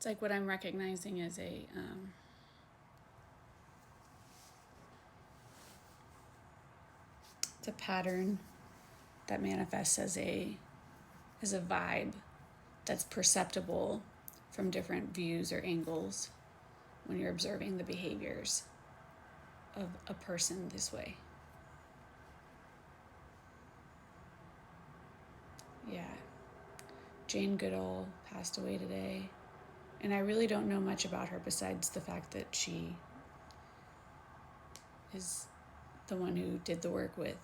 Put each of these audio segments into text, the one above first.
It's like what I'm recognizing as it's a pattern that manifests as a vibe that's perceptible from different views or angles when you're observing the behaviors of a person this way. Yeah. Jane Goodall passed away today, and I really don't know much about her besides the fact that she is the one who did the work with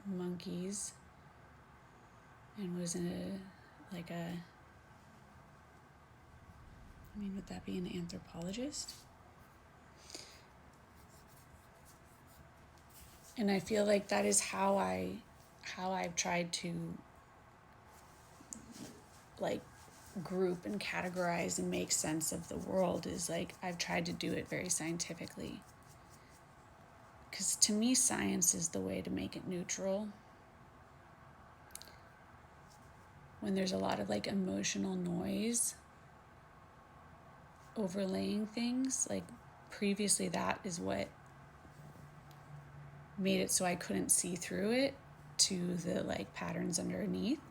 monkeys and was would that be an anthropologist? And I feel like that is how I've tried to like group and categorize and make sense of the world, is like I've tried to do it very scientifically. Because to me, science is the way to make it neutral. When there's a lot of like emotional noise overlaying things, like previously that is what made it so I couldn't see through it to the like patterns underneath.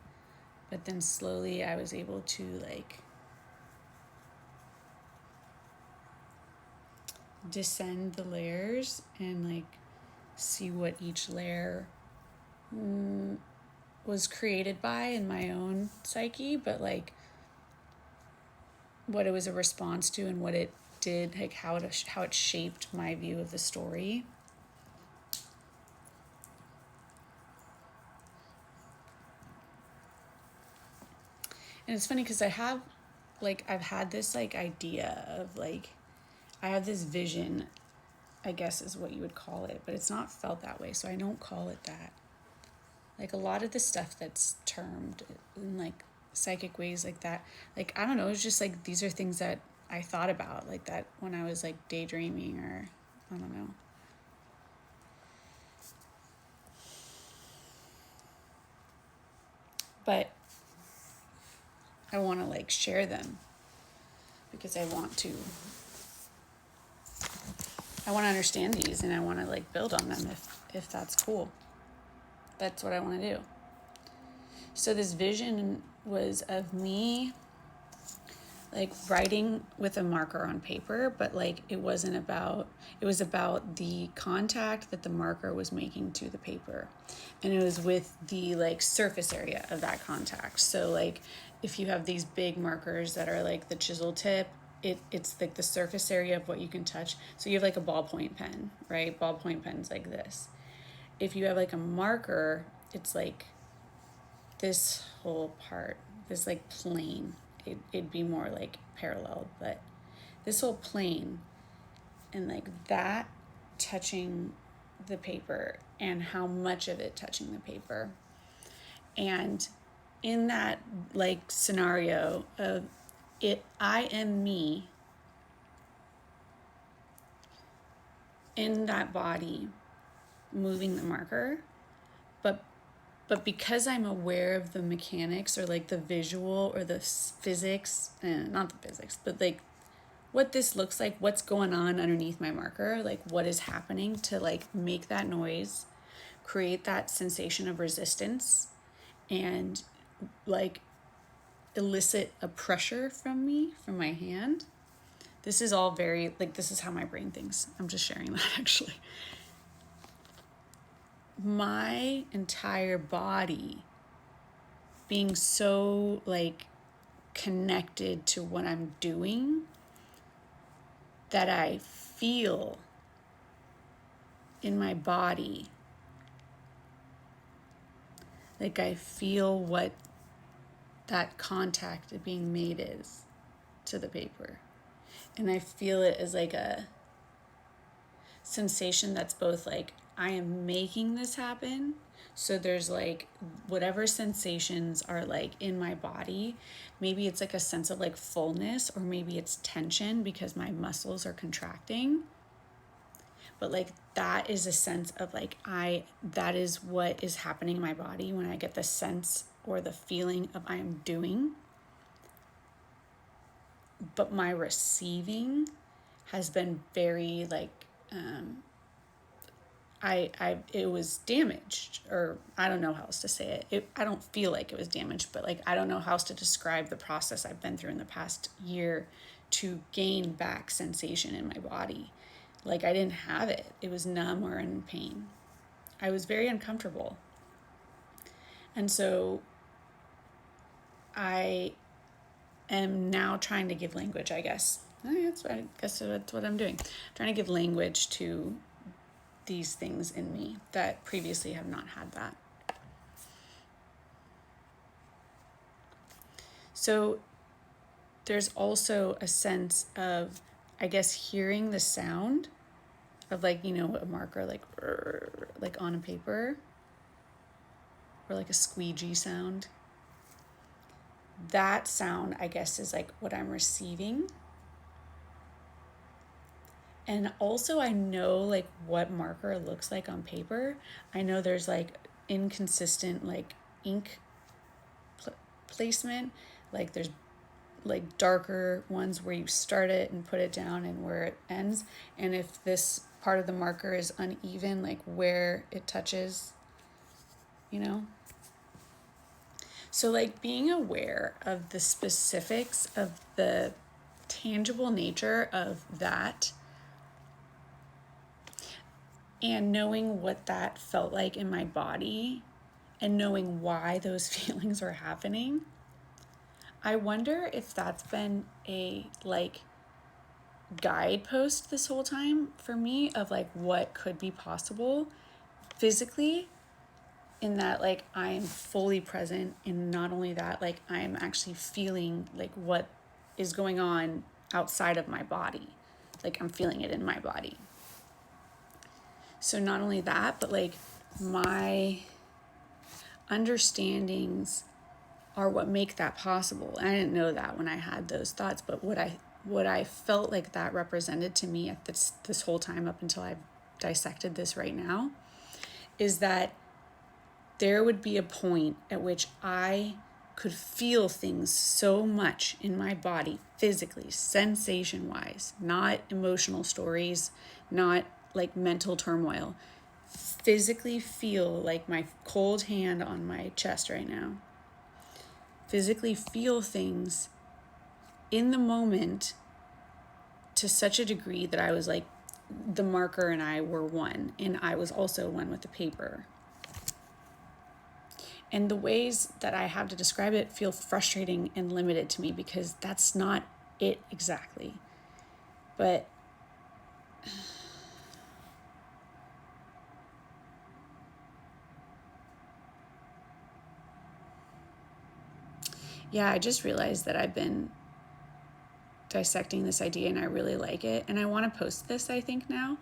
But then slowly I was able to like descend the layers and like see what each layer was created by in my own psyche, but like what it was a response to and what it did, like how it shaped my view of the story. And it's funny because I've had this like idea of like, I have this vision, I guess is what you would call it, but it's not felt that way, so I don't call it that. Like a lot of the stuff that's termed in like psychic ways like that, like, I don't know, it's just like, these are things that I thought about like that when I was like daydreaming, or I don't know. But I want to like share them because I want to understand these, and I want to like build on them if that's cool. That's what I want to do. So this vision was of me like writing with a marker on paper, but like it was about the contact that the marker was making to the paper. And it was with the like surface area of that contact. So like if you have these big markers that are like the chisel tip, it's like the surface area of what you can touch. So you have like a ballpoint pen, right? Ballpoint pen's like this. If you have like a marker, it's like this whole part, this like plane. It'd be more like parallel, but this whole plane and like that touching the paper and how much of it touching the paper. And in that like scenario of it, I am me in that body moving the marker, but because I'm aware of the mechanics or like the visual or the physics, not the physics, but like what this looks like, what's going on underneath my marker, like what is happening to like make that noise, create that sensation of resistance, and like elicit a pressure from me, from my hand. This is all very, like, this is how my brain thinks. I'm just sharing that actually. My entire body being so like connected to what I'm doing that I feel in my body, like I feel what that contact being made is to the paper. And I feel it as like a sensation that's both like, I am making this happen. So there's like whatever sensations are like in my body. Maybe it's like a sense of like fullness, or maybe it's tension because my muscles are contracting. But like that is a sense of like, that is what is happening in my body when I get the sense or the feeling of I am doing. but my receiving has been very like, it was damaged, or I don't know how else to say it. I don't feel like it was damaged, but like, I don't know how else to describe the process I've been through in the past year to gain back sensation in my body. Like, I didn't have it. It was numb or in pain. I was very uncomfortable. And so I am now trying to give language, I guess. I guess that's what I'm doing. I'm trying to give language to these things in me that previously have not had that. So there's also a sense of, I guess, hearing the sound of, like, you know, a marker like on a paper, or like a squeegee sound. That sound, I guess, is like what I'm receiving. And also I know like what marker looks like on paper. I know there's like inconsistent like ink placement. Like there's like darker ones where you start it and put it down and where it ends. And if this part of the marker is uneven, like where it touches, you know? So like being aware of the specifics of the tangible nature of that, and knowing what that felt like in my body, and knowing why those feelings were happening, I wonder if that's been a like guidepost this whole time for me of like what could be possible physically, in that like I'm fully present, and not only that, like I'm actually feeling like what is going on outside of my body. Like I'm feeling it in my body. So not only that, but like my understandings are what make that possible. And I didn't know that when I had those thoughts, but what I felt like that represented to me at this whole time up until I've dissected this right now, is that there would be a point at which I could feel things so much in my body, physically, sensation-wise, not emotional stories, not like mental turmoil, physically feel like my cold hand on my chest right now. Physically feel things in the moment to such a degree that I was like, the marker and I were one, and I was also one with the paper. And the ways that I have to describe it feel frustrating and limited to me, because that's not it exactly. But yeah, I just realized that I've been dissecting this idea and I really like it. And I want to post this, I think, now.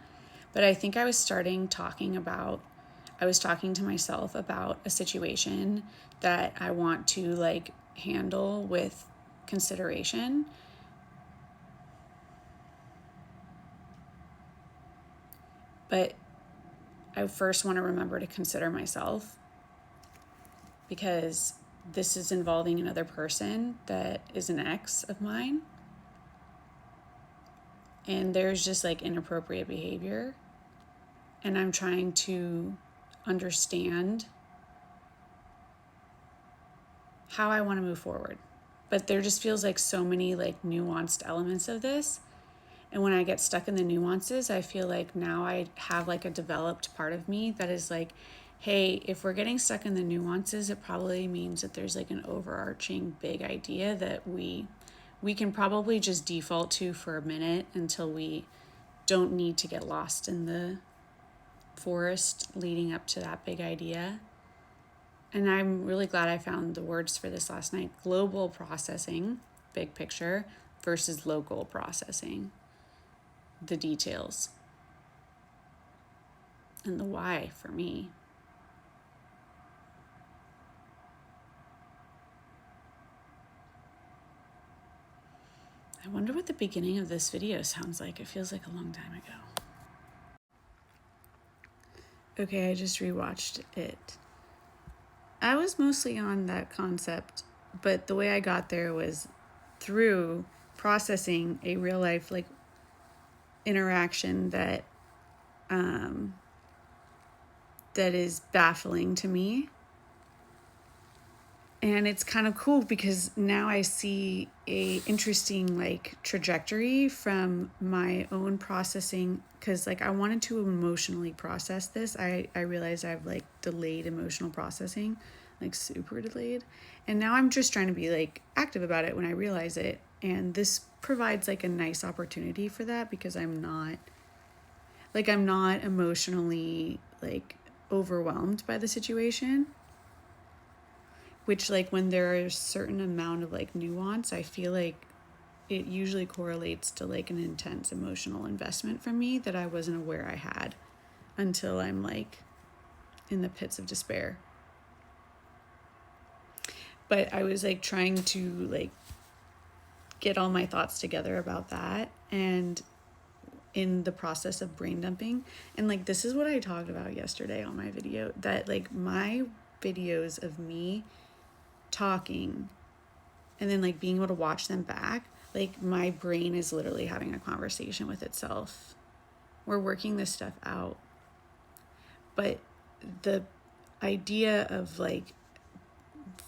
But I think I was talking to myself about a situation that I want to like handle with consideration. But I first want to remember to consider myself, because this is involving another person that is an ex of mine. And there's just like inappropriate behavior. And I'm trying to understand how I want to move forward. But there just feels like so many like nuanced elements of this. And when I get stuck in the nuances, I feel like now I have like a developed part of me that is like, hey, if we're getting stuck in the nuances, it probably means that there's like an overarching big idea that we can probably just default to for a minute until we don't need to get lost in the forest leading up to that big idea. And I'm really glad I found the words for this last night. Global processing, big picture, versus local processing, the details, and the why for me. I wonder what the beginning of this video sounds like. It feels like a long time ago. Okay, I just rewatched it. I was mostly on that concept, but the way I got there was through processing a real life like interaction that that is baffling to me. And it's kind of cool because now I see a interesting like trajectory from my own processing, because like I wanted to emotionally process this. I realized I've like delayed emotional processing, like super delayed. And now I'm just trying to be like active about it when I realize it. And this provides like a nice opportunity for that, because I'm not emotionally like overwhelmed by the situation, which like when there is a certain amount of like nuance, I feel like it usually correlates to like an intense emotional investment from me that I wasn't aware I had until I'm like in the pits of despair. But I was like trying to like get all my thoughts together about that, and in the process of brain dumping. And like this is what I talked about yesterday on my video, that like my videos of me talking and then like being able to watch them back, like my brain is literally having a conversation with itself. We're working this stuff out. But the idea of like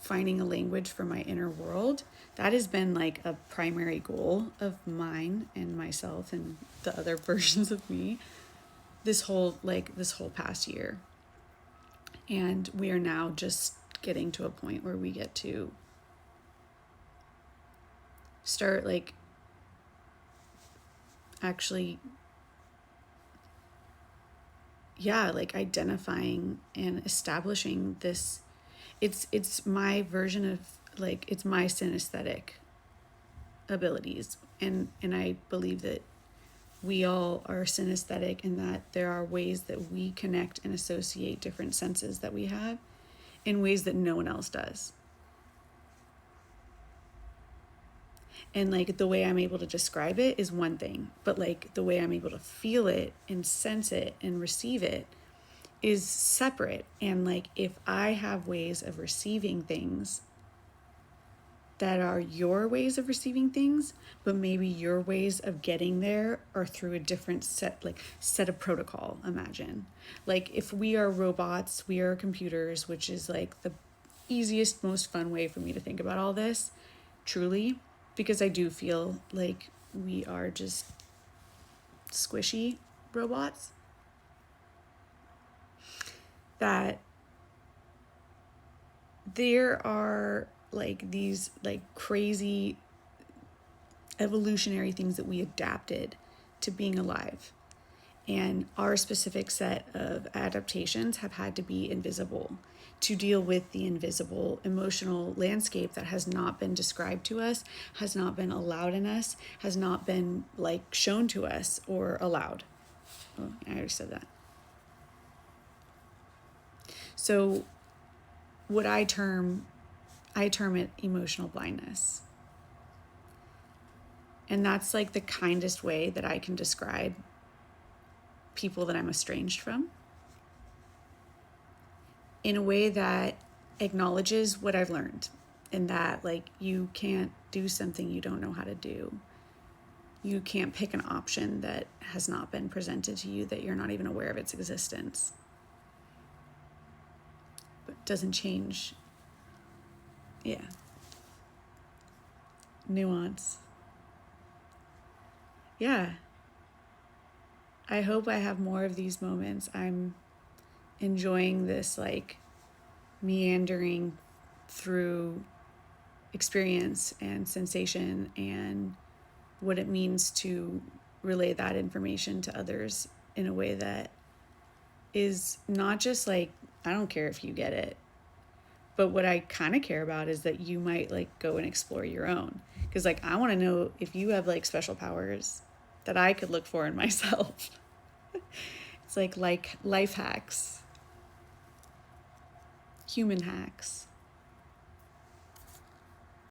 finding a language for my inner world, that has been like a primary goal of mine and myself and the other versions of me this whole past year. And we are now just getting to a point where we get to start like actually like identifying and establishing this. It's my version of like, it's my synesthetic abilities, and I believe that we all are synesthetic, and that there are ways that we connect and associate different senses that we have in ways that no one else does. And like the way I'm able to describe it is one thing, but like the way I'm able to feel it and sense it and receive it is separate. And like if I have ways of receiving things that are your ways of receiving things, but maybe your ways of getting there are through a different set of protocol. Imagine like if we are robots, we are computers, which is like the easiest, most fun way for me to think about all this, truly, because I do feel like we are just squishy robots. That there are like these like crazy evolutionary things that we adapted to being alive, and our specific set of adaptations have had to be invisible to deal with the invisible emotional landscape that has not been described to us, has not been allowed in us, has not been like shown to us or allowed. Oh, I already said that. So what I term it emotional blindness. And that's like the kindest way that I can describe people that I'm estranged from, in a way that acknowledges what I've learned, and that like you can't do something you don't know how to do. You can't pick an option that has not been presented to you, that you're not even aware of its existence. But it doesn't change. Yeah. Nuance. Yeah. I hope I have more of these moments. I'm enjoying this like meandering through experience and sensation and what it means to relay that information to others in a way that is not just like, I don't care if you get it, but what I kind of care about is that you might like go and explore your own. Because like I want to know if you have like special powers that I could look for in myself. It's like life hacks, human hacks.